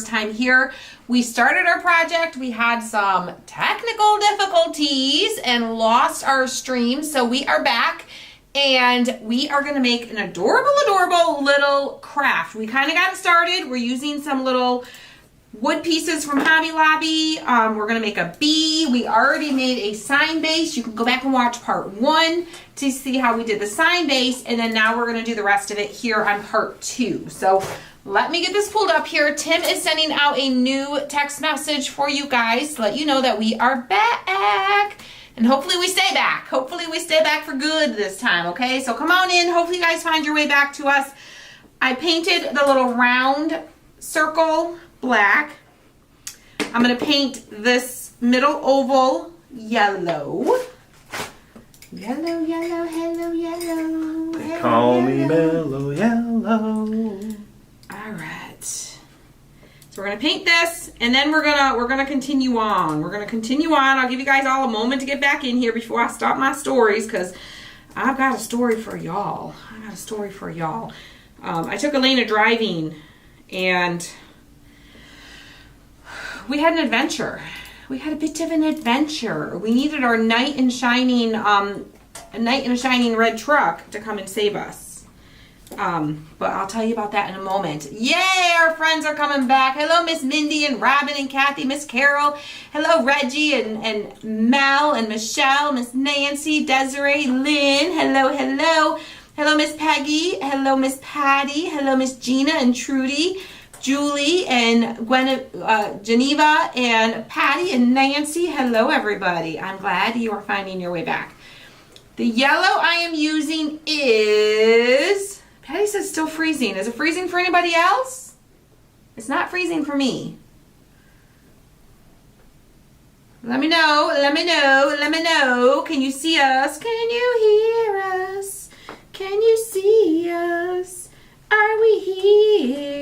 time here. We started our project. We had some technical difficulties and lost our stream. So we are back and we are going to make an adorable little craft. We kind of got it started. We're using some little wood pieces from Hobby Lobby. We're going to make a bee. We already made a sign base. You can go back and watch part 1 to see how we did the sign base. And then now we're going to do the rest of it here on part 2. So let me get this pulled up here. Tim is sending out a new text message for you guys to let you know that we are back. And hopefully we stay back. Hopefully we stay back for good this time, okay? So come on in. Hopefully you guys find your way back to us. I painted the little round circle black. I'm going to paint this middle oval yellow. Yellow, yellow, hello, yellow. They call me Mellow Yellow. All right. So we're going to paint this and then we're going to continue on. We're going to continue on. I'll give you guys all a moment to get back in here before I start my stories because I've got a story for y'all. I took Elena driving and we had an adventure. We had a bit of an adventure. We needed our knight in shining, a knight in a shining red truck to come and save us. But I'll tell you about that in a moment. Yay, our friends are coming back. Hello, Miss Mindy and Robin and Kathy, Miss Carol. Hello, Reggie and Mel and Michelle, Miss Nancy, Desiree, Lynn. Hello, hello. Hello, Miss Peggy. Hello, Miss Patty. Hello, Miss Gina and Trudy. Julie and Geneva and Patty and Nancy. Hello, everybody. I'm glad you are finding your way back. The yellow I am using is, Patty says still freezing. Is it freezing for anybody else? It's not freezing for me. Let me know, let me know, let me know. Can you see us? Can you hear us? Can you see us? Are we here?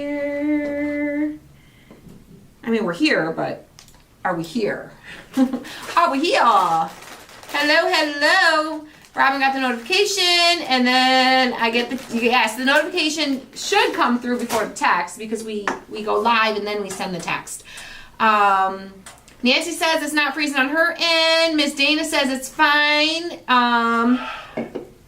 I mean, we're here, but are we here? Are we here? Hello, hello. Robin got the notification, and then I get the, yes, the notification should come through before the text because we go live and then we send the text. Nancy says it's not freezing on her end. Miss Dana says it's fine.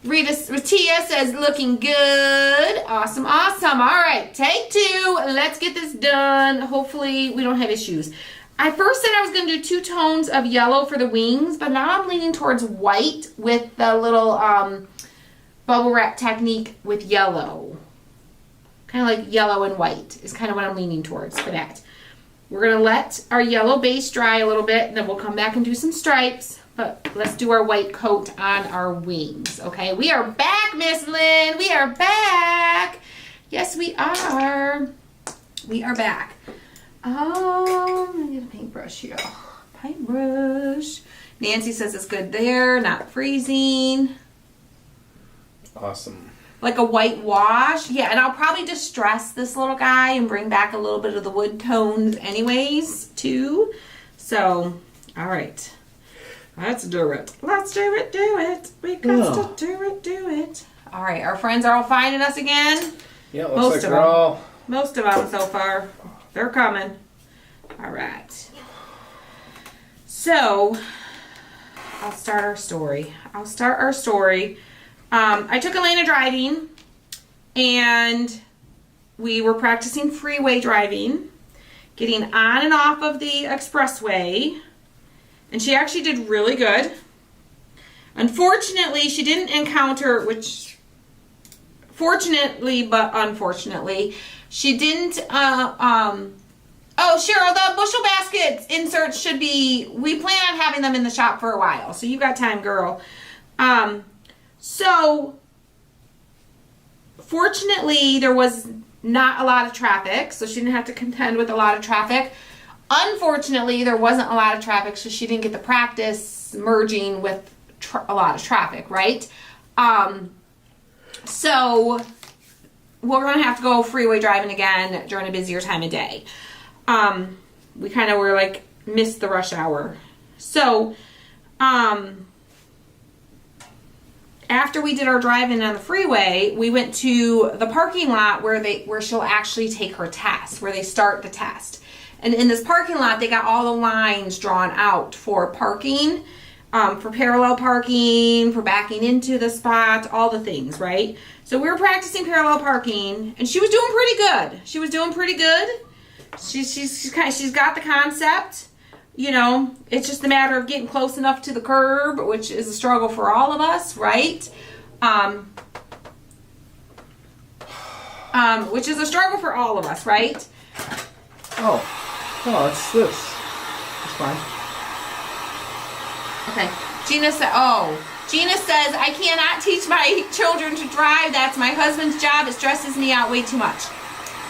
Rita says looking good. Awesome, awesome. All right, take 2. Let's get this done. Hopefully we don't have issues. I first said I was going to do 2 tones of yellow for the wings, but now I'm leaning towards white with the little bubble wrap technique with yellow. Kind of like yellow and white is kind of what I'm leaning towards for that. We're going to let our yellow base dry a little bit, and then we'll come back and do some stripes. But let's do our white coat on our wings, okay? We are back, Miss Lynn. We are back. Yes, we are. We are back. I get a paintbrush here. Paintbrush. Nancy says it's good there, not freezing. Awesome. Like a white wash. Yeah, and I'll probably distress this little guy and bring back a little bit of the wood tones anyways, too. So, all right. Let's do it. Let's do it, do it. We got to do it, do it. All right, our friends are all finding us again. Yeah, looks like we're all... Most of them so far. They're coming. All right. So, I'll start our story. I took Elena driving, and we were practicing freeway driving, getting on and off of the expressway. And she actually did really good. Unfortunately, she didn't encounter, which, fortunately, but unfortunately, she didn't, oh, Cheryl, the bushel baskets inserts should be, we plan on having them in the shop for a while. So you got time, girl. So, fortunately, there was not a lot of traffic, so she didn't have to contend with a lot of traffic. Unfortunately, there wasn't a lot of traffic, so she didn't get the practice merging with a lot of traffic, right? So we're going to have to go freeway driving again during a busier time of day. We kind of were like, missed the rush hour. So, after we did our driving on the freeway, we went to the parking lot where she'll actually take her test, where they start the test. And in this parking lot, they got all the lines drawn out for parking, for parallel parking, for backing into the spot, all the things, right? So we were practicing parallel parking, and she was doing pretty good. She was doing pretty good. She's got the concept. You know, it's just a matter of getting close enough to the curb, which is a struggle for all of us, right? Which is a struggle for all of us, right? Oh, it's this. It's fine. Okay. Gina says, I cannot teach my children to drive. That's my husband's job. It stresses me out way too much.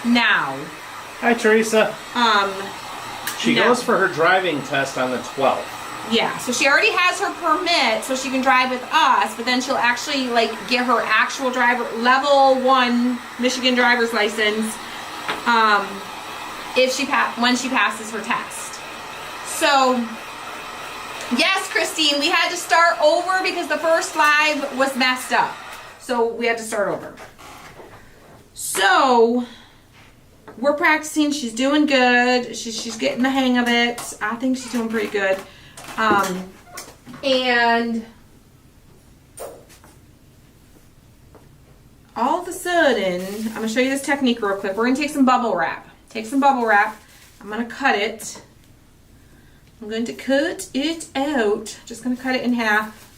Now. Hi, Teresa. She no. goes for her driving test on the 12th. Yeah, so she already has her permit, so she can drive with us, but then she'll actually, like, get her actual driver, level 1 Michigan driver's license, when she passes her test. So, yes, Christine, we had to start over because the first live was messed up. So, we had to start over. So, we're practicing. She's doing good. She's getting the hang of it. I think she's doing pretty good. And all of a sudden, I'm going to show you this technique real quick. We're going to take some bubble wrap. Take some bubble wrap. I'm going to cut it. I'm going to cut it out. Just going to cut it in half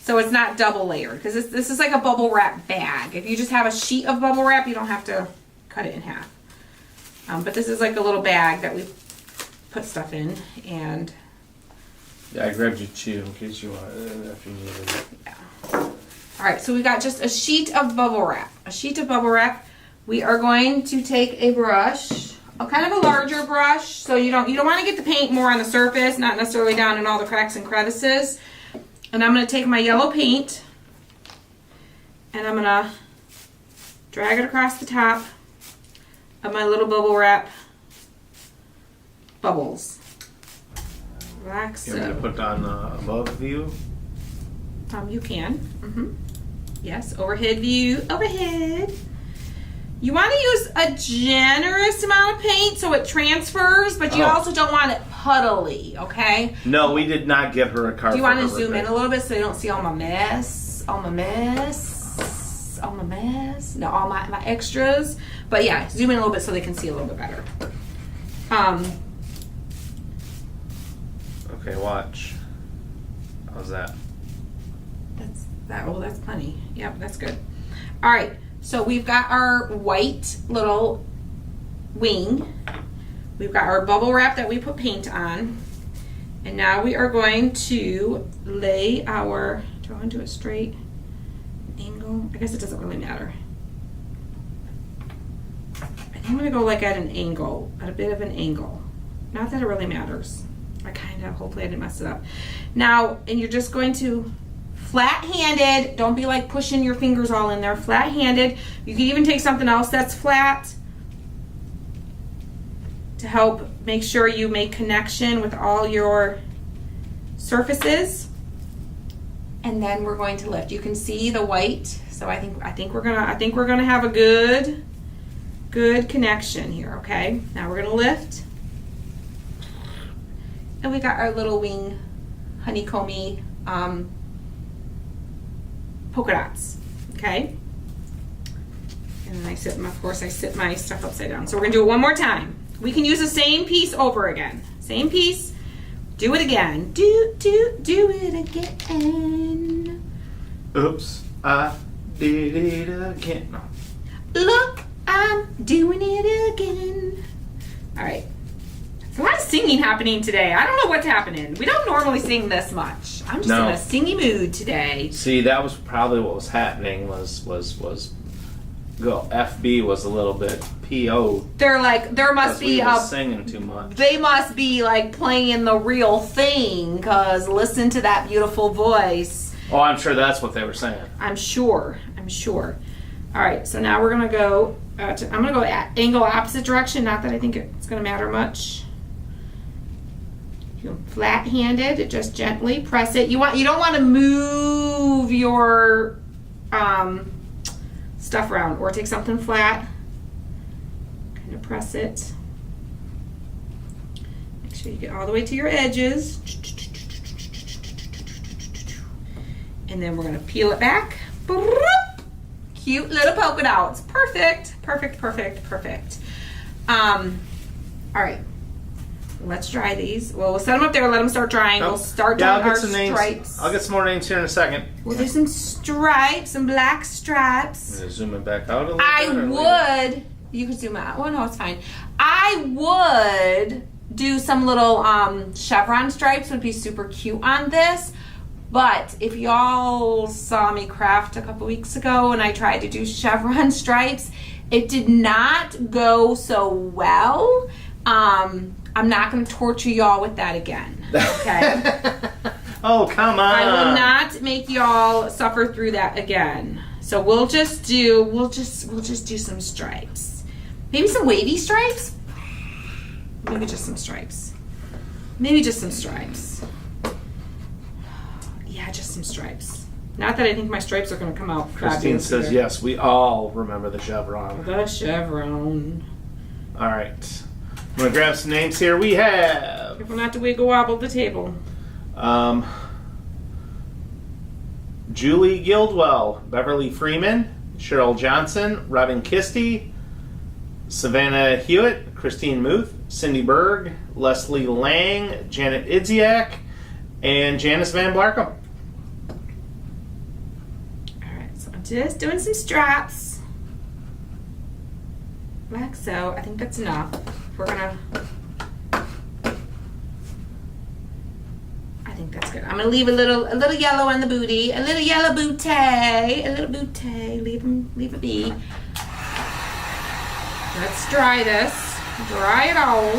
so it's not double layered, because this is like a bubble wrap bag. If you just have a sheet of bubble wrap, you don't have to cut it in half. But this is like a little bag that we put stuff in, and yeah, I grabbed your chew in case you wanted, if you needed it. yeah. All right, so we got just a sheet of bubble wrap. A sheet of bubble wrap. We are going to take a brush, a kind of a larger brush, so you don't want to get the paint more on the surface, not necessarily down in all the cracks and crevices. And I'm going to take my yellow paint, and I'm going to drag it across the top of my little bubble wrap bubbles. Relax. You want me to put on above view? You can. Yes, overhead view. Overhead. You want to use a generous amount of paint so it transfers, but you also don't want it puddly, okay? No, we did not get her a car. Do you want to zoom in a little bit so you don't see all my mess? All my mess? All my mess? No, all my extras. But yeah, zoom in a little bit so they can see a little bit better. Okay, watch. How's that? That's plenty. Yep, that's good. All right, so we've got our white little wing. We've got our bubble wrap that we put paint on. And now we are going to lay our, do I want to do a straight angle? I guess it doesn't really matter. I think I'm going to go like at an angle, at a bit of an angle. Not that it really matters. Hopefully I didn't mess it up. Now, and you're just going to flat-handed, don't be like pushing your fingers all in there, flat-handed. You can even take something else that's flat to help make sure you make connection with all your surfaces. And then we're going to lift. You can see the white, so I think we're gonna have a good connection here, okay? Now we're gonna lift. And we got our little wing honeycomby polka dots, okay? And then I sit my stuff upside down. So we're gonna do it one more time. We can use the same piece over again. Same piece, do it again. Do it again. Oops, I did it again. No. Look, I'm doing it again. All right. There's a lot of singing happening today. I don't know what's happening. We don't normally sing this much. I'm just in a singy mood today. See, that was probably what was happening. FB was a little bit PO. There must be singing too much. They must be like playing the real thing, because listen to that beautiful voice. Oh, I'm sure that's what they were saying. I'm sure. All right, so now we're gonna go. I'm gonna go at angle opposite direction. Not that I think it's gonna matter much. You're flat-handed. Just gently press it. You don't want to move your stuff around, or take something flat. Kind of press it. sure you get all the way to your edges. And then we're gonna peel it back. Cute little polka dots. Perfect, perfect, perfect, perfect. All right, let's dry these. Well, we'll set them up there, let them start drying. We'll start doing our stripes. I'll get some more names here in a second. We'll do some stripes, some black stripes. I'm gonna zoom it back out a little bit. I would, you could zoom out. Well, no, it's fine. I would do some little chevron stripes, would be super cute on this. But if y'all saw me craft a couple weeks ago and I tried to do chevron stripes, it did not go so well. I'm not going to torture y'all with that again. Okay? Oh, come on. I will not make y'all suffer through that again. So we'll just do some stripes. Maybe some wavy stripes? Maybe just some stripes. Maybe just some stripes. Yeah, just some stripes. Not that I think my stripes are going to come out Christine fabulous says either. yes. We all remember the chevron. The chevron. All right. I'm gonna grab some names here. We have Careful not to wiggle wobble the table. Julie Guildwell, Beverly Freeman, Cheryl Johnson, Robin Kisty, Savannah Hewitt, Christine Muth, Cindy Berg, Leslie Lang, Janet Idziak, and Janice Van Blarkum. Alright, so I'm just doing some straps. Like so. I think that's enough. We're gonna... I think that's good. I'm gonna leave a little yellow on the booty. A little yellow booty. A little booty. Leave it be. Let's dry this. Dry it all.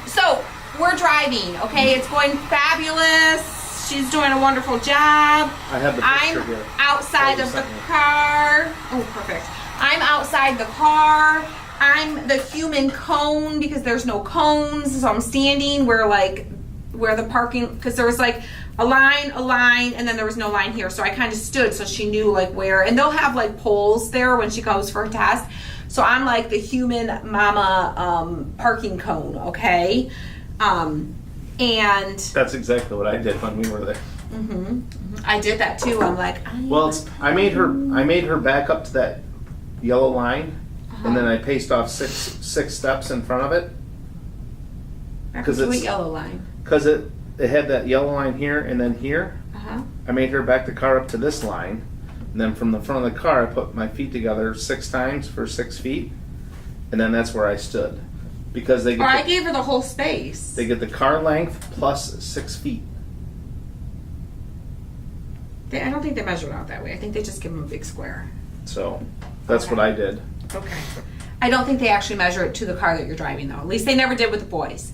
So we're driving, okay? It's going fabulous. She's doing a wonderful job. I have the picture I'm here. outside of the car. Oh, perfect. I'm outside the car. I'm the human cone because there's no cones, so I'm standing where the parking, because there was like a line, and then there was no line here, so I kind of stood so she knew like where, and they'll have like poles there when she goes for a test, so I'm like the human mama parking cone, okay? And That's exactly what I did when we were there. I did that too. I'm like, I made her back up to that yellow line, and then I paced off six steps in front of it. because it's a yellow line. Because it had that yellow line here and then here. Uh-huh. I made her back the car up to this line, and then from the front of the car, I put my feet together 6 times for 6 feet, and then that's where I stood. Because they Or I gave her the whole space. get the car length plus 6 feet. I don't think they measure it out that way. I think they just give them a big square. So that's Okay. what I did. Okay. I don't think they actually measure it to the car that you're driving, though. At least they never did with the boys.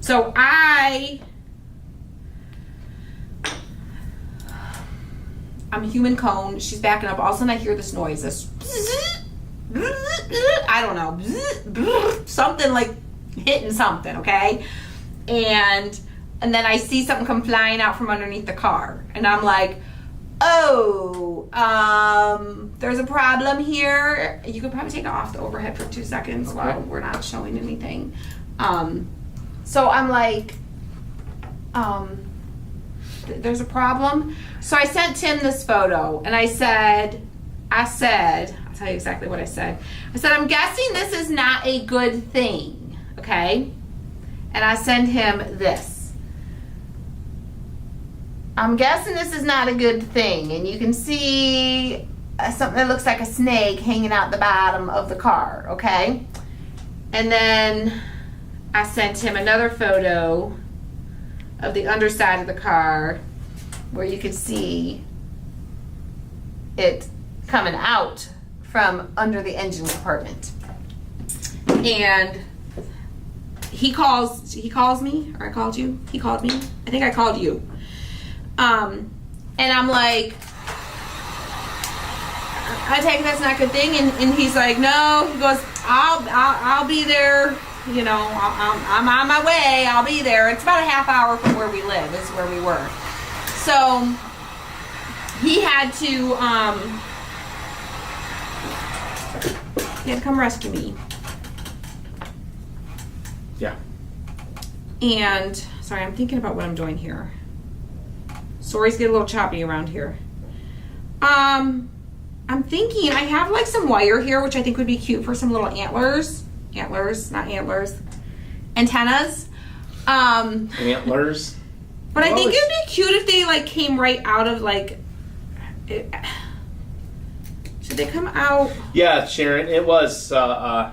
So I'm a human cone. She's backing up. All of a sudden, I hear this noise. This, I don't know, something like hitting something. Okay, and then I see something come flying out from underneath the car, and I'm like, oh, there's a problem here. You could probably take it off the overhead for 2 seconds while we're not showing anything. So I'm like, there's a problem. So I sent Tim this photo, and I said, I'll tell you exactly what I said. I said, I'm guessing this is not a good thing, okay? And I send him this. I'm guessing this is not a good thing. And you can see something that looks like a snake hanging out the bottom of the car, okay? And then I sent him another photo of the underside of the car where you could see it coming out from under the engine compartment. And he calls me, or I called you? He called me? I think I called you. And I'm like, I take that's not a good thing, and he's like, no. He goes, I'll be there. You know, I'm on my way. I'll be there. It's about a half hour from where we live. Is where we were. So he had to He had to come rescue me. Yeah. And, sorry, I'm thinking about what I'm doing here. Stories get a little choppy around here. I'm thinking I have like some wire here, which I think would be cute for some little antlers. Antlers, not antlers. Antennas. Antlers. But I Well, think it's- it'd be cute if they like came right out of like. Should they come out? Yeah, Sharon, it was the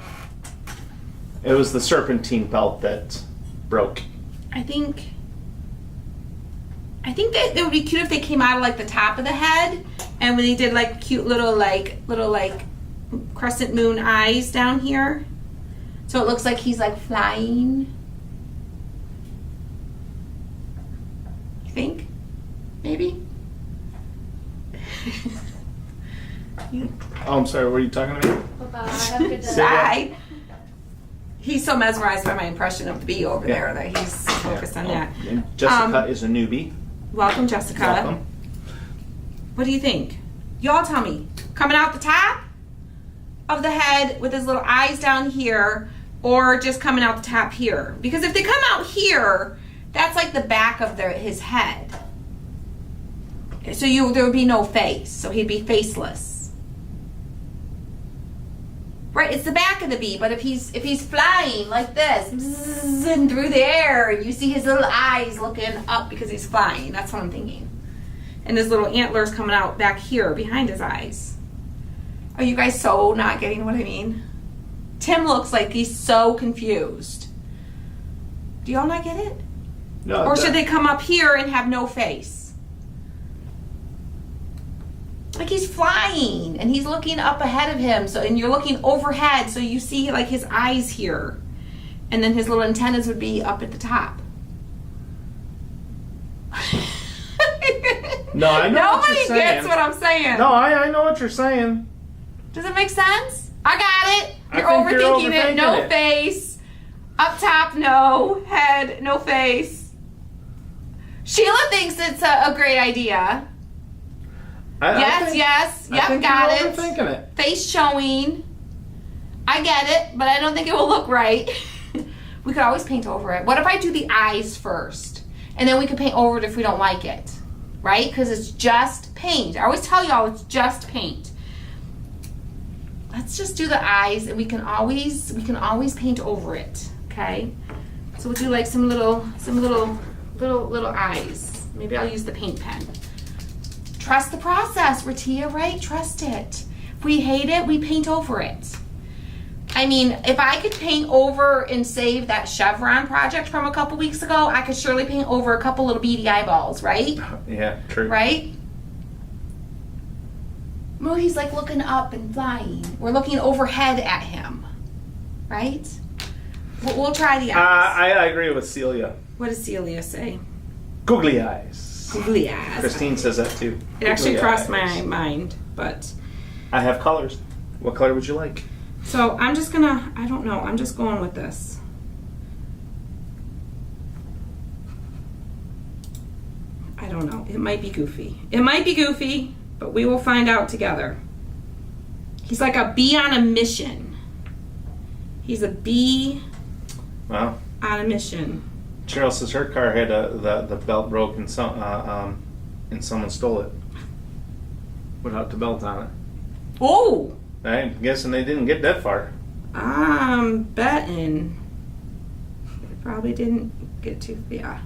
serpentine belt that broke. I think that it would be cute if they came out of like the top of the head, and when they did like cute little crescent moon eyes down here, so it looks like he's like flying. You think? Maybe. Oh, I'm sorry, what are you talking about? Bye-bye. Have a good day. Bye. He's so mesmerized by my impression of the bee over Yeah. there that he's focused on that. And Jessica is a newbie. Welcome, Jessica. Welcome. What do you think? Y'all tell me. Coming out the top of the head with his little eyes down here, or just coming out the top here? Because if they come out here, that's like the back of his head. So there would be no face. So he'd be faceless. Right, it's the back of the bee, but if he's flying like this, bzzz, and through the air, you see his little eyes looking up because he's flying. That's what I'm thinking. And his little antlers coming out back here behind his eyes. Are you guys so not getting what I mean? Tim looks like he's so confused. Do y'all not get it? No, Or should they come up here and have no face? Like he's flying and he's looking up ahead of him, and you're looking overhead, so you see like his eyes here, and then his little antennas would be up at the top. No, I know what Nobody you're saying. gets what I'm saying. No, I know what you're saying. Does it make sense? I got it. I You're think you're overthinking it. overthinking No it. face. Up top, no. Head, no face. Sheila thinks it's a great idea. Yes. I Yep, think got you're it. overthinking it. Face showing. I get it, but I don't think it will look right. We could always paint over it. What if I do the eyes first? And then we could paint over it if we don't like it. Right? Because it's just paint. I always tell y'all it's just paint. Let's just do the eyes, and we can always paint over it. Okay? So we'll do like some little eyes. Maybe I'll use the paint pen. Trust the process, Ratia, right? Trust it. If we hate it, we paint over it. I mean, if I could paint over and save that chevron project from a couple weeks ago, I could surely paint over a couple little beady eyeballs, right? Yeah, true. Right? Well, he's like looking up and flying. We're looking overhead at him, right? We'll try the eyes. I agree with Celia. What does Celia say? Googly eyes. Googly eyes. Christine says that too. It actually Googly crossed eyes. my mind, but... I have colors. What color would you like? So I'm just gonna, I don't know, I'm just going with this. I don't know, it might be goofy. It might be goofy, but we will find out together. He's like a bee on a mission. He's a bee Well, on a mission. Cheryl says her car had the belt broke and someone stole it without the belt on it. Oh! I'm guessing they didn't get that far. I'm betting. He probably didn't get too, yeah.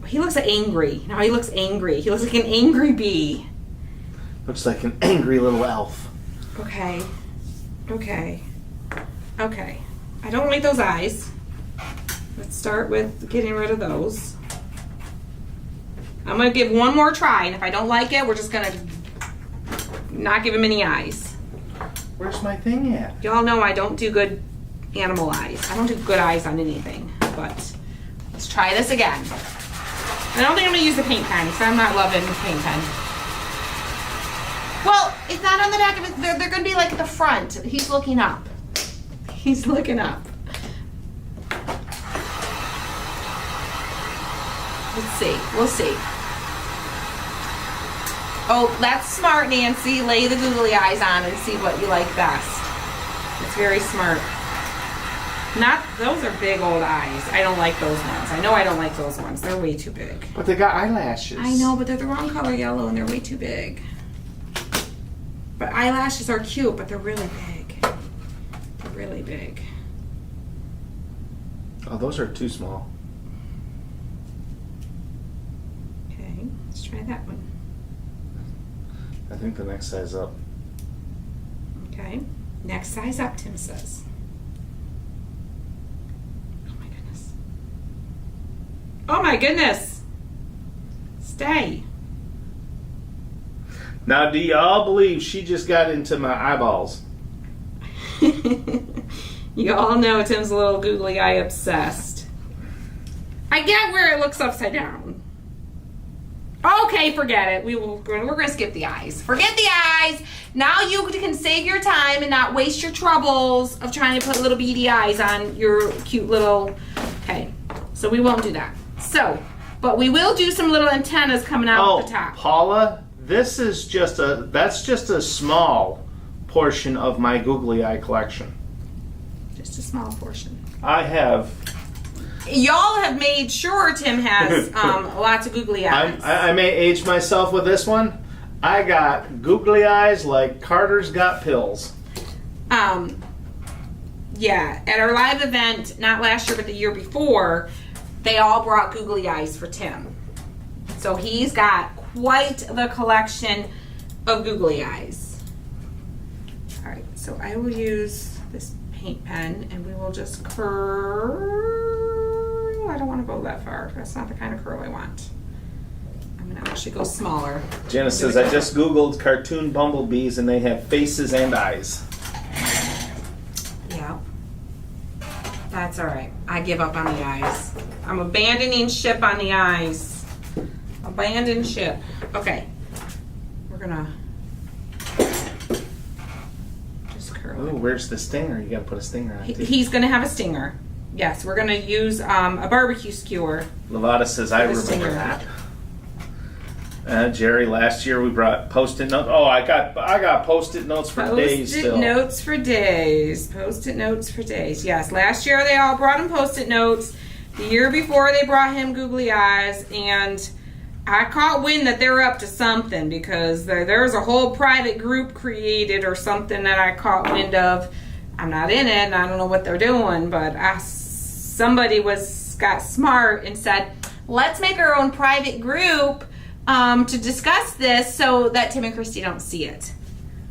He looks angry. No, he looks angry. He looks like an angry bee. Looks like an angry little elf. Okay. I don't like those eyes. Let's start with getting rid of those. I'm going to give one more try, and if I don't like it, we're just going to not give him any eyes. Where's my thing at? Y'all know I don't do good animal eyes. I don't do good eyes on anything, but let's try this again. I don't think I'm going to use the paint pen, because I'm not loving the paint pen. Well, it's not on the back of it. They're going to be like at the front. He's looking up. He's looking up. Let's see. We'll see. Oh, that's smart, Nancy. Lay the googly eyes on and see what you like best. It's very smart. Those are big old eyes. I don't like those ones. I know I don't like those ones. They're way too big. But they got eyelashes. I know, but they're the wrong color yellow and they're way too big. But eyelashes are cute, but they're really big. They're really big. Oh, those are too small. Okay, let's try that one. I think the next size up. Okay, next size up, Tim says. Oh my goodness. Oh my goodness. Stay. Now, do y'all believe she just got into my eyeballs? You all know Tim's a little googly eye obsessed. I get where it looks upside down. Okay, forget it. We're going to skip the eyes. Forget the eyes. Now you can save your time and not waste your troubles of trying to put little beady eyes on your cute little... Okay, so we won't do that. So, but we will do some little antennas coming out at the top. Paula, that's just a small portion of my googly eye collection. Just a small portion. I have... Y'all have made sure Tim has lots of googly eyes. I may age myself with this one. I got googly eyes like Carter's got pills. Yeah, at our live event, not last year but the year before, they all brought googly eyes for Tim. So he's got quite the collection of googly eyes. All right, so I will use this paint pen and we will just curl. I don't want to go that far. That's not the kind of curl I want. I'm going to actually go smaller. Jenna says, I just Googled cartoon bumblebees and they have faces and eyes. Yeah. That's all right. I give up on the eyes. I'm abandoning ship on the eyes. Abandon ship. Okay. We're going to just curl Oh, it. where's the stinger? You got to put a stinger on it. too. He's going to have a stinger. Yes, we're going to use a barbecue skewer. Levada says, I remember stinger. that. Jerry, last year we brought Post-it notes. Oh, I got Post-it notes for days Post-it still. notes for days. Post-it notes for days. Yes, last year they all brought him Post-it notes. The year before they brought him googly eyes. And I caught wind that they were up to something because there's a whole private group created or something that I caught wind of. I'm not in it and I don't know what they're doing, but somebody got smart and said, let's make our own private group to discuss this so that Tim and Christy don't see it.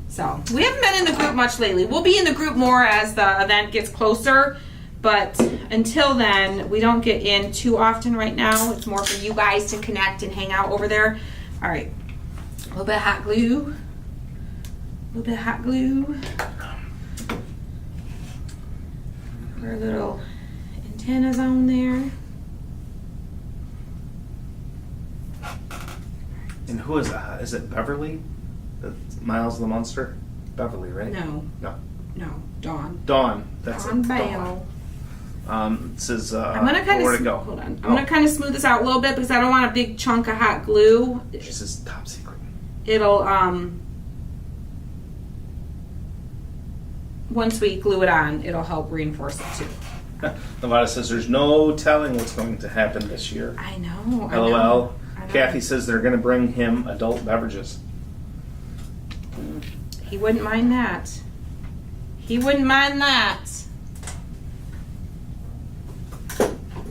So we haven't been in the group much lately. We'll be in the group more as the event gets closer, but until then, we don't get in too often right now. It's more for you guys to connect and hang out over there. All right, a little bit of hot glue. A little bit of hot glue. Our little antennas on there. And who is it Beverly? Miles the Monster? Beverly, right? No. No. No. Dawn. Dawn. That's Dawn it. Bale. It says, I'm gonna kind where'd of it go? hold on. I'm gonna kind of smooth this out a little bit because I don't want a big chunk of hot glue. She says top secret. It'll once we glue it on, it'll help reinforce it too. Nevada says there's no telling what's going to happen this year. I know. LOL. I know. Kathy says they're going to bring him adult beverages. He wouldn't mind that. He wouldn't mind that.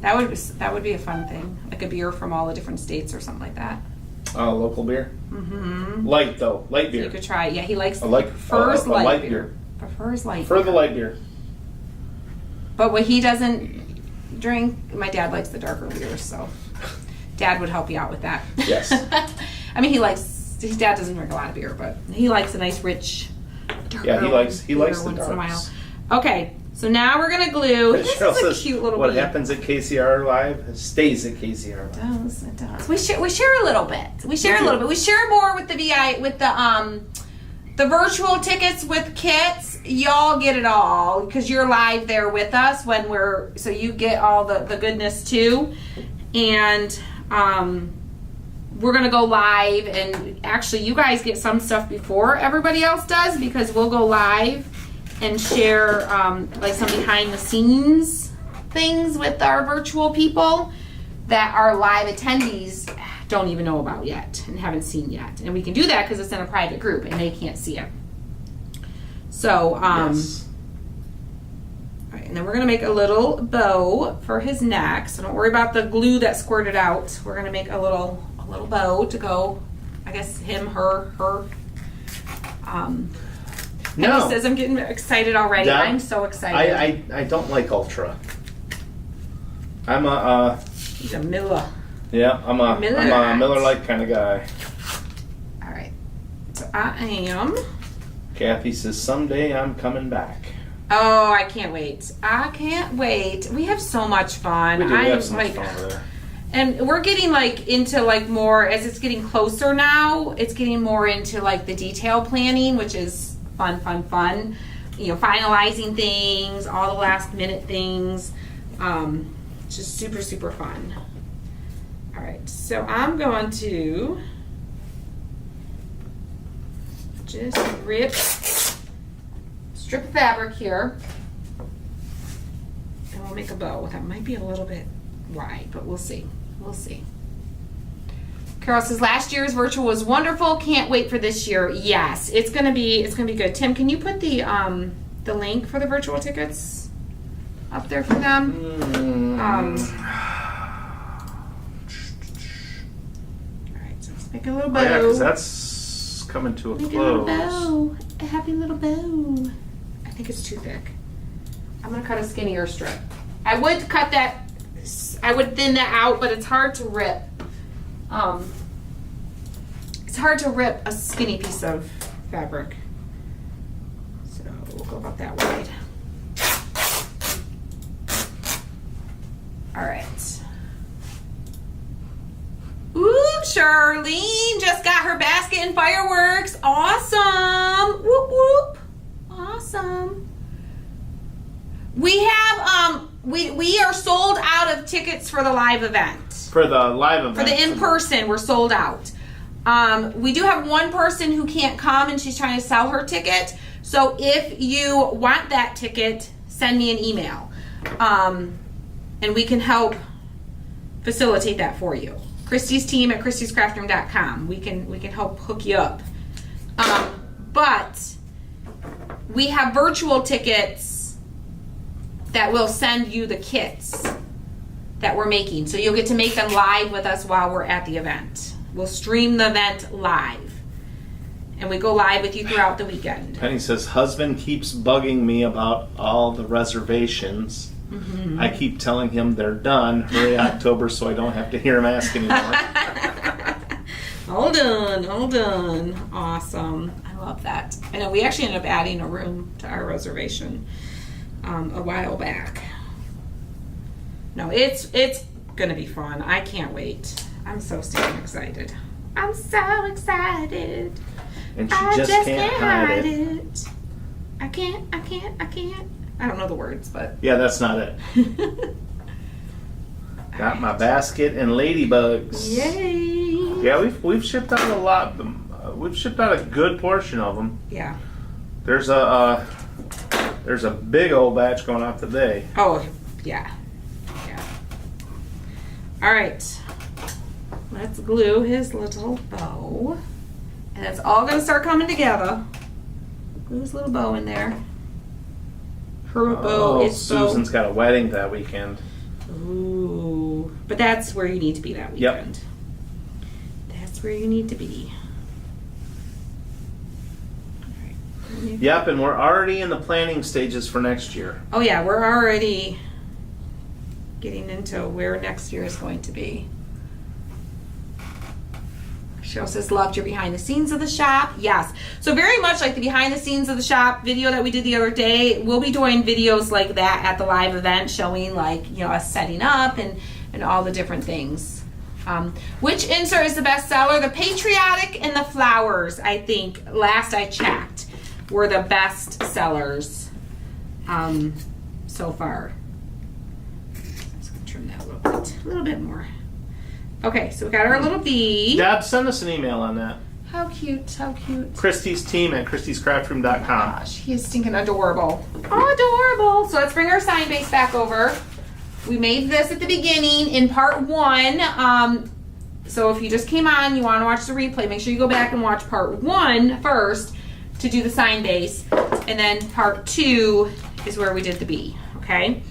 That would be a fun thing, like a beer from all the different states or something like that. Local beer. Mm-hmm. Light though, light So beer. you could try it. Yeah, he likes Prefers prefers light, light beer. beer. Prefers light. For beer. the light beer. But what he doesn't drink, my dad likes the darker beers, so Dad would help you out with that. Yes. I mean, his dad doesn't drink a lot of beer, but he likes a nice rich darker Yeah, he likes beer the once in a while. darks. Okay, so now we're gonna glue. This Cheryl is a says, cute little what bee. happens at KCR Live stays at KCR Live. It does. We share a little bit. We share a little bit. We share more with the virtual tickets with kits. Y'all get it all because you're live there with us so you get all the goodness too. And we're gonna go live, and actually you guys get some stuff before everybody else does, because we'll go live and share like some behind the scenes things with our virtual people that our live attendees don't even know about yet and haven't seen yet. And we can do that because it's in a private group and they can't see it. So, Yes. all right, and then we're gonna make a little bow for his neck. So don't worry about the glue that squirted out. We're gonna make a little bow to go, I guess him, her. No. He says I'm getting excited already. Deb, I'm so excited. I don't like Ultra. I'm a He's a Miller. yeah. I'm a Miller Lite kind of guy. All right. So I am. Kathy says someday I'm coming back. Oh, I can't wait. I can't wait. We have so much fun. We do. We I'm have so much like, fun over there. and we're getting like into like more as it's getting closer now. It's getting more into like the detail planning, which is fun. You know, finalizing things, all the last minute things. Just super fun. All right, so I'm going to just strip of fabric here, and we'll make a bow. That might be a little bit wide, but we'll see. We'll see. Carol says last year's virtual was wonderful. Can't wait for this year. Yes, it's gonna be good. Tim, can you put the link for the virtual tickets up there for them? All right, so let's make a little bow. Oh, yeah, because that's coming to a Make a little close. bow. A happy little bow. I think it's too thick. I'm gonna cut a skinnier strip. I would cut that. I would thin that out, but it's hard to rip. It's hard to rip a skinny piece of fabric. So we'll go about that wide. All right. Ooh, Charlene just got her basket and fireworks. Awesome. Whoop whoop. Awesome. We have we are sold out of tickets for the live event. For the live event. For the in-person, we're sold out. We do have one person who can't come and she's trying to sell her ticket. So if you want that ticket, send me an email. And we can help facilitate that for you. Christy's team at christyscraftroom.com. We can help hook you up. But we have virtual tickets that will send you the kits that we're making. So you'll get to make them live with us while we're at the event. We'll stream the event live. And we go live with you throughout the weekend. Penny says, husband keeps bugging me about all the reservations. Mm-hmm. I keep telling him they're done. Hurry October so I don't have to hear him ask anymore. Hold on. Awesome. I love that. I know we actually ended up adding a room to our reservation a while back. No, it's gonna be fun. I can't wait. I'm so stinking excited. I'm so excited. And she I just can't hide it. I can't. I don't know the words, but. Yeah, that's not it. Got my basket and ladybugs. Yay! Yeah, we've shipped out a lot. We've shipped out a good portion of them. Yeah. There's a big old batch going out today. Oh, yeah. All right. Let's glue his little bow. And it's all going to start coming together. Glue his little bow in there. Her bow is Susan's got a wedding that weekend. Ooh. But that's where you need to be that weekend. That's where you need to be. All right. Yep, and we're already in the planning stages for next year. Oh yeah, we're already getting into where next year is going to be. Cheryl says, loved your behind the scenes of the shop. Yes. So very much like the behind the scenes of the shop video that we did the other day, we'll be doing videos like that at the live event showing like, you know, us setting up and all the different things. Which insert is the best seller? The patriotic and the flowers, I think, last I checked, were the best sellers so far. Trim that a little bit more. Okay, so we got our little bee. Deb, send us an email on that. How cute, how cute. Christy's team at christyscraftroom.com. Gosh, he is stinking adorable. Adorable. So let's bring our sign base back over. We made this at the beginning in part 1. So if you just came on, you want to watch the replay, make sure you go back and watch part 1 first to do the sign base. And then part 2 is where we did the bee, okay?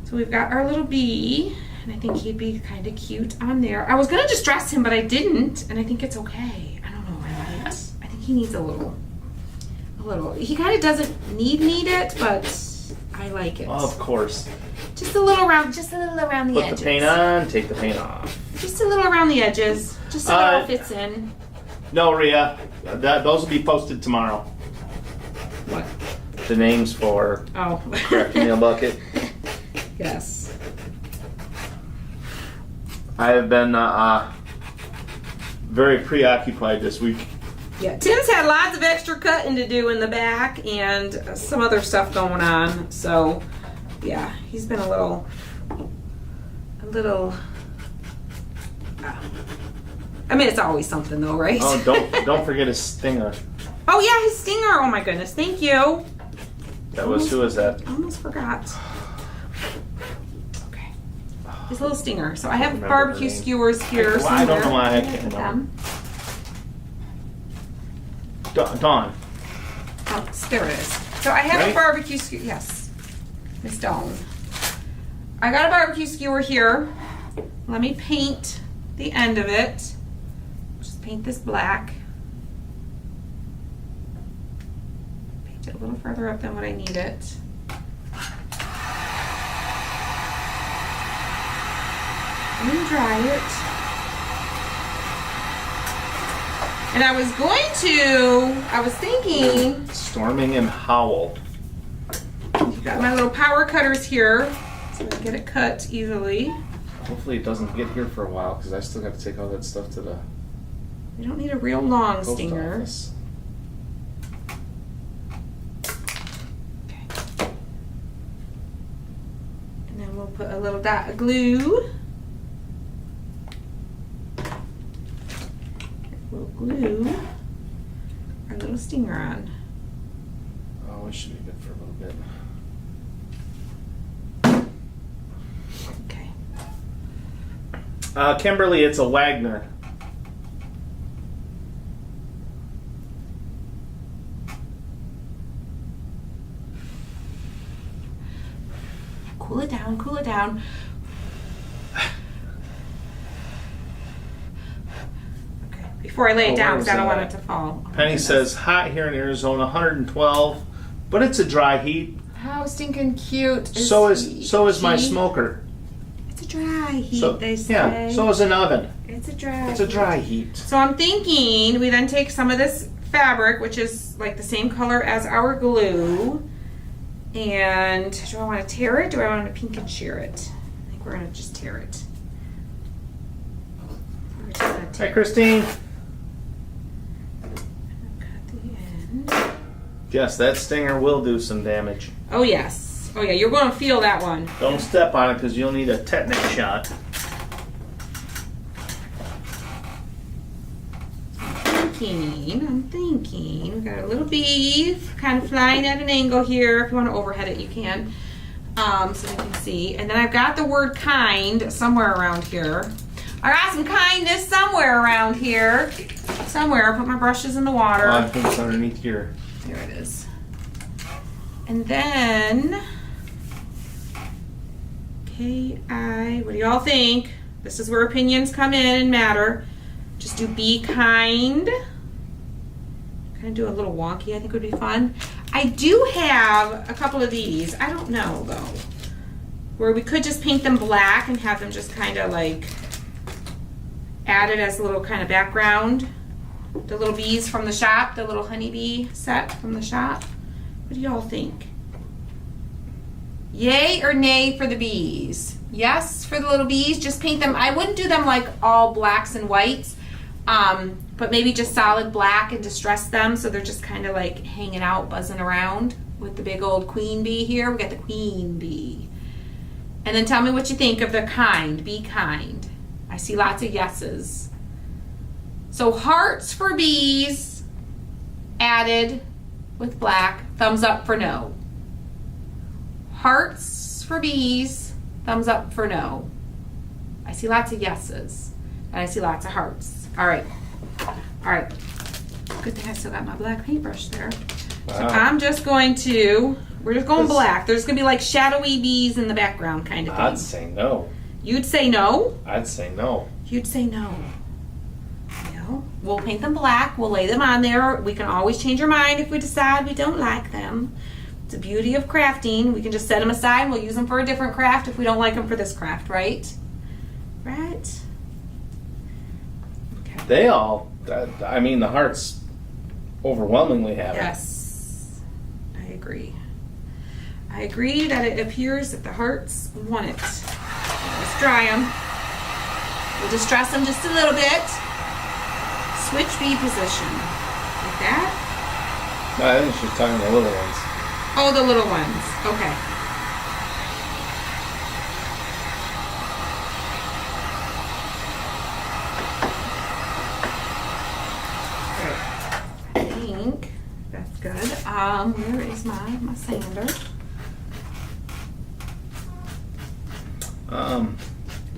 So we've got our little bee, and I think he'd be kind of cute on there. I was going to just dress him, but I didn't, and I think it's okay. I don't know, I think he needs a little. He kind of doesn't need it, but I like it. Of course. Just a little around the edges. Put the paint on, take the paint off. Just a little around the edges, just so it all fits in. No, Rhea, those will be posted tomorrow. What? The names for Oh. Craft Meal Bucket. Yes. I have been very preoccupied this week. Yeah, Tim's had lots of extra cutting to do in the back and some other stuff going on. So, yeah, he's been a little. I mean, it's always something though, right? Oh, don't forget his stinger. Oh yeah, his stinger. Oh my goodness, thank you. Who is that? Almost forgot. Okay. His little stinger. So I have Remember barbecue her name. skewers here. Well, I don't know why I somewhere. can't Look at remember. them. Dawn. Oh, there it is. So I have Right? a barbecue skewer. Yes, Miss Dawn. I got a barbecue skewer here. Let me paint the end of it. Just paint this black. Paint it a little further up than what I need it. And then dry it. And I was thinking, Storming and Howl. got my little power cutters here so I can get it cut easily. Hopefully it doesn't get here for a while because I still got to take all that stuff to the You don't need a real long post stinger. office. Okay. And then we'll put a little dot of glue. We'll glue our little stinger on. Oh, it should be good for a little bit. Okay. Kimberly, it's a Wagner. Cool it down, cool it down. Okay, before I lay it Oh, down where's because I don't want that? it to fall. Oh, my Penny goodness. says hot here in Arizona, 112, but it's a dry heat. How stinking cute is So he? is my She- smoker. It's a dry heat, So they say. yeah, so is an oven. It's a dry It's a heat. dry heat. So I'm thinking we then take some of this fabric, which is like the same color as our glue, and do I want to tear it? Do I want to pink and shear it? I think we're going to just tear it. We're just gonna Hi, tear Christine. cut the end. Yes, that stinger will do some damage. Oh yes. Oh yeah, you're going to feel that one. Don't step on it because you'll need a tetanus shot. I'm thinking, we got a little bee kind of flying at an angle here. If you want to overhead it, you can. So you can see. And then I've got the word kind somewhere around here. I got some kindness somewhere around here. Somewhere. I put my brushes in the water. I think it's underneath here. There it is. And then, K-I, what do y'all think? This is where opinions come in and matter. Just do be kind. Kind of do a little wonky, I think would be fun. I do have a couple of these. I don't know though. Where we could just paint them black and have them just kind of like added as a little kind of background. The little bees from the shop, the little honeybee set from the shop. What do y'all think? Yay or nay for the bees? Yes for the little bees, just paint them. I wouldn't do them like all blacks and whites, but maybe just solid black and distress them so they're just kind of like hanging out, buzzing around with the big old queen bee here. We got the queen bee. And then tell me what you think of the kind, be kind. I see lots of yeses. So hearts for bees added with black. Thumbs up for no. Hearts for bees. Thumbs up for no. I see lots of yeses. And I see lots of hearts. All right. All right. Good thing I still got my black paintbrush there. So I'm just going to, we're just going black. There's going to be like shadowy bees in the background kind of thing. I'd say no. You'd say no? I'd say no. You'd say no. No. We'll paint them black. We'll lay them on there. We can always change our mind if we decide we don't like them. It's the beauty of crafting. We can just set them aside and we'll use them for a different craft if we don't like them for this craft, right? Right? Okay. They all, I mean, the hearts overwhelmingly have it. Yes. I agree. I agree that it appears that the hearts want it. Let's dry them. We'll distress them just a little bit. Switch bee position. Like that. No, I think she's talking the little ones. Oh, the little ones. Okay. I think that's good. Where is my sander?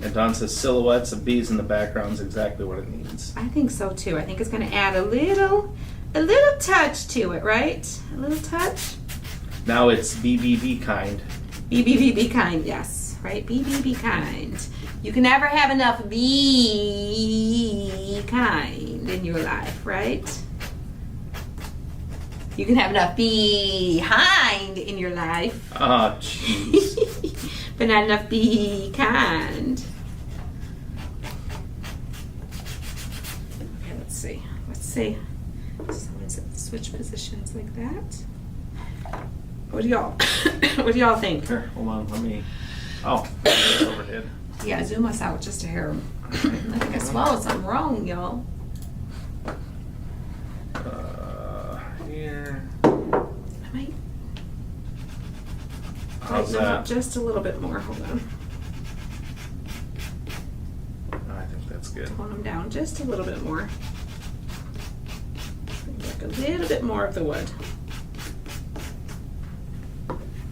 And Dawn says silhouettes of bees in the background is exactly what it needs. I think so too. I think it's going to add a little touch to it, right? A little touch. Now it's BBB kind. Be kind, yes. Right? Be kind. You can never have enough be kind in your life, right? You can have enough behind in your life. Oh, jeez. But not enough be kind. Okay, let's see. Let's see. Someone's at the switch positions like that. What do y'all what do y'all think? Here, hold on, let me. Oh, that's overhead. Yeah, zoom us out just a hair. I think I swallowed something wrong, y'all. Here. I might How's tighten them up that? just a little bit more. Hold on. I think that's good. Tone them down just a little bit more. Bring back a little bit more of the wood.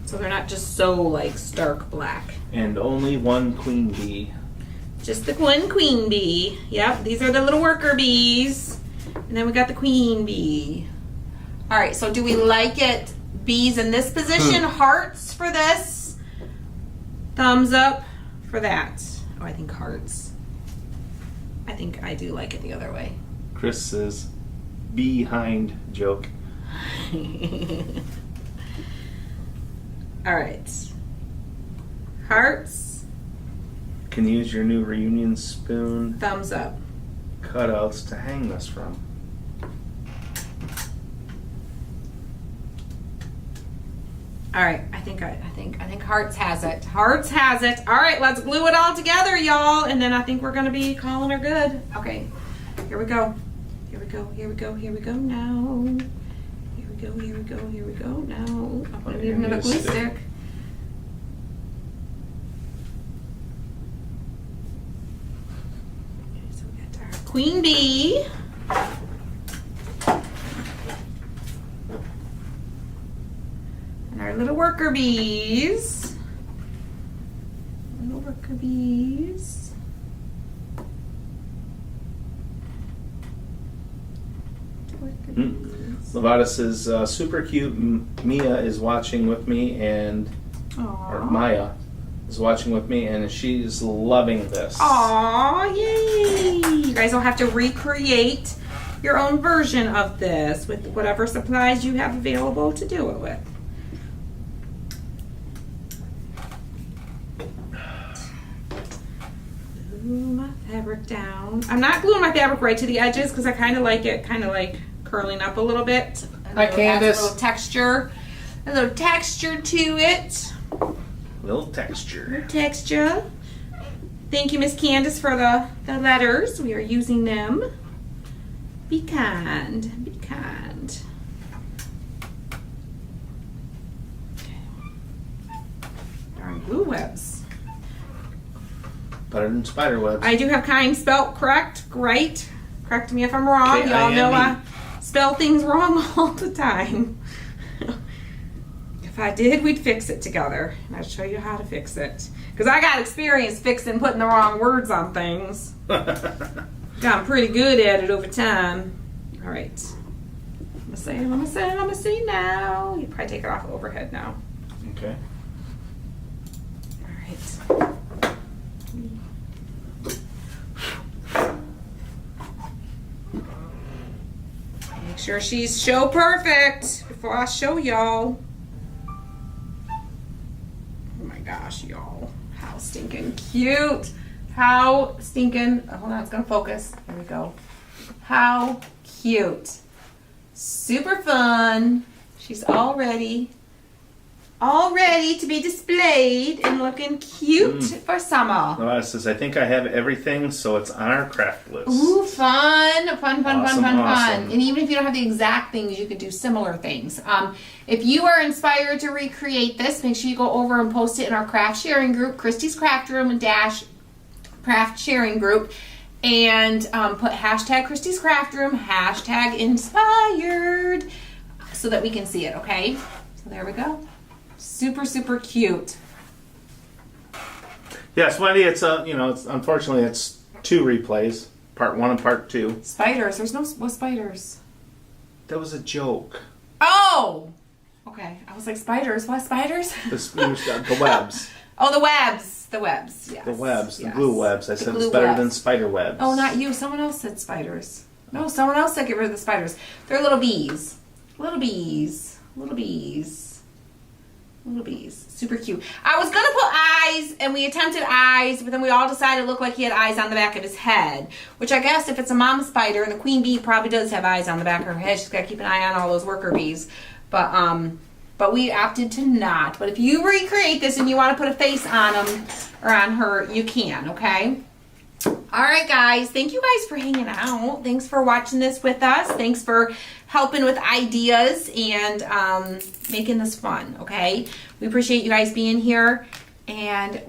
So they're not just so like stark black. And only one queen bee. Just the one queen bee. Yep, these are the little worker bees. And then we got the queen bee. All right, so do we like it? Bees in this position, hearts for this, thumbs up for that. Oh, I think hearts. I think I do like it the other way. Chris says, behind joke. All right. Hearts, Can use your new reunion spoon thumbs up. cutouts to hang this from. All right, I think Hearts has it. Hearts has it. All right, let's glue it all together, y'all, and then I think we're gonna be calling her good. Okay, here we go. Here we go. Here we go. Here we go now. Here we go. Here we go. Here we go now. I'm gonna need another glue stick. Okay, so we got our queen bee. And our little worker bees. Little worker bees. Worker bees. Lavada says, super cute. Mia is watching with me, and or Aww. Maya is watching with me, and she's loving this. Aww, yay! You guys will have to recreate your own version of this with whatever supplies you have available to do it with. Glue my fabric down. I'm not gluing my fabric right to the edges because I kind of like it curling up a little bit. Hi, Adds Candace. a little texture to it. Little texture. Texture. Thank you, Miss Candace, for the letters. We are using them. Be kind. Be kind. Okay. Darn glue webs. Better than spider webs. I do have kind spelt correct. Great. Correct me if I'm wrong. Okay, Y'all know I I spell things wrong all the time. If I did, we'd fix it together. And I'd show you how to fix it. Because I got experience fixing putting the wrong words on things. Gotten pretty good at it over time. All right. I'm gonna say now. You probably take it off overhead now. Okay. All right. Make sure she's show perfect before I show y'all. Oh my gosh, y'all. How stinking cute. How stinking, hold on, it's gonna focus. There we go. How cute. Super fun. She's all ready to be displayed and looking cute for summer. Loretta says, I think I have everything, so it's on our craft list. Ooh, fun. Awesome. And even if you don't have the exact things, you could do similar things. If you are inspired to recreate this, make sure you go over and post it in our craft sharing group, Christy's Craft Room dash craft sharing group, and put hashtag Christy's Craft Room, hashtag inspired, so that we can see it, okay? So there we go. Super, super cute. Yes, Wendy, it's unfortunately it's 2 replays, part 1 and part 2. Spiders. There's no what spiders. That was a joke. Oh! Okay. I was like, spiders. What spiders? The webs. Oh, the webs. The webs, yes. The webs, the Yes. glue webs. I The said glue it's better webs. than spider webs. Oh, not you. Someone else said spiders. No, someone else said get rid of the spiders. They're little bees. Little bees. Little bees. Little bees. Super cute. I was going to put eyes, and we attempted eyes, but then we all decided it looked like he had eyes on the back of his head. Which I guess if it's a mama spider, and the queen bee probably does have eyes on the back of her head, she's got to keep an eye on all those worker bees. But we opted to not. But if you recreate this and you want to put a face on him or on her, you can, okay? All right, guys. Thank you guys for hanging out. Thanks for watching this with us. Thanks for helping with ideas and making this fun, okay? We appreciate you guys being here. And